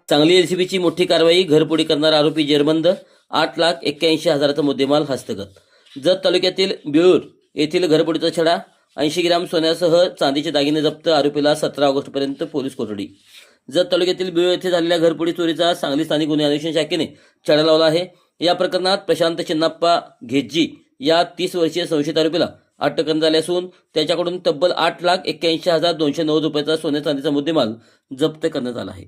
सांगली एलसीबीची मोठी कारवाई, घरफोडी करणारा आरोपी जेरबंद, 8,81,000चा मुद्देमाल हस्तगत. जत तालुक्यातील बिळूर येथील घरफोडीचा छडा, 80 ग्रॅम सोन्यासह चांदीचे दागिने जप्त, आरोपीला 17 ऑगस्टपर्यंत पोलीस कोठडी. जत तालुक्यातील बिळूर येथे झालेल्या घरफोडी चोरीचा सांगली स्थानिक गुन्हे अन्वेषण शाखेने छडा लावला आहे. या प्रकरणात प्रशांत चिन्नाप्पा घेज्जी या 30 वर्षीय संशयित आरोपीला अटक करण्यात आली असून त्याच्याकडून तब्बल 8,81,290 रुपयाचा सोने चांदीचा मुद्देमाल जप्त करण्यात आला आहे.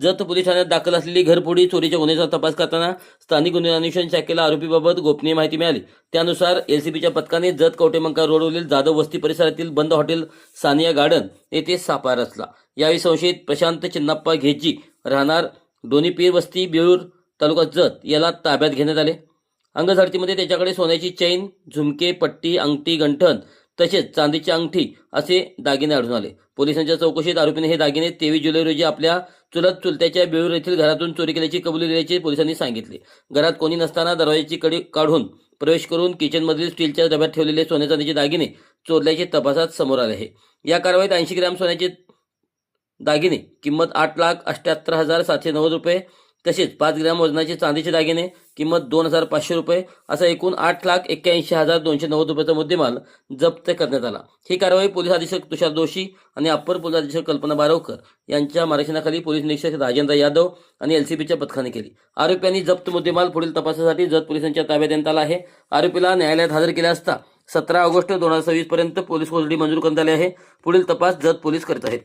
जत पोलीस ठाण्यात दाखल असलेली घरफोडी चोरीच्या गुन्ह्याचा तपास करताना स्थानिक गुन्हे अन्वेषण शाखेला आरोपीबाबत गोपनीय माहिती मिळाली. त्यानुसार एलसीबीच्या पथकाने जत कवटेमंका रोडवरील जाधव वस्ती परिसरातील बंद हॉटेल सानिया गार्डन येथे सापळा रचला. यावेळी संशयित प्रशांत चिन्नाप्पा घेज्जी राहणार डोनीपीर वस्ती बिळूर तालुका जत याला ताब्यात घेण्यात आले. अंगझडतीमध्ये त्याच्याकडे सोन्याची चैन, झुमके, पट्टी, अंगठी, गंठण तसेच चांदीची अंगठी असे दागिने आढळून आले. पोलिसांच्या चौकशीत आरोपीने हे दागिने 23 जुलै रोजी आपल्या चुलत्याच्या बिळूर येथील घरातून चोरी केल्याची कबुली दिल्याचे पोलिसांनी सांगितले. घरात कोणी नसताना दरवाजाची कडी काढून प्रवेश करून किचनमधील स्टीलच्या डब्यात ठेवलेले सोने चांदीचे दागिने चोरल्याचे तपासात समोर आले आहे. या कारवाईत 80 ग्रॅम सोन्याचे दागिने किंमत 8,78,790 रुपये तसेच 5 ग्रॅम वजनाचे चांदीचे दागिने किंमत 2,500 रुपये असा एकूण 8,81,290 रुपयाचा मुद्देमाल जप्त करण्यात आला. ही कारवाई पोलीस अधीक्षक तुषार जोशी आणि अप्पर पोलीस अधीक्षक कल्पना बारवकर यांच्या मार्गदर्शनाखाली पोलीस निरीक्षक राजेंद्र यादव आणि एलसीबीच्या पथकाने केली. आरोपींनी जप्त मुद्देमाल पुढील तपासासाठी जत पोलिसांच्या ताब्यात देण्यात आला आहे. आरोपीला न्यायालयात हजर केले असता 17 ऑगस्ट 2026 पर्यंत पोलीस कोठडी मंजूर करण्यात आली आहे. पुढील तपास जत पोलीस करत आहेत.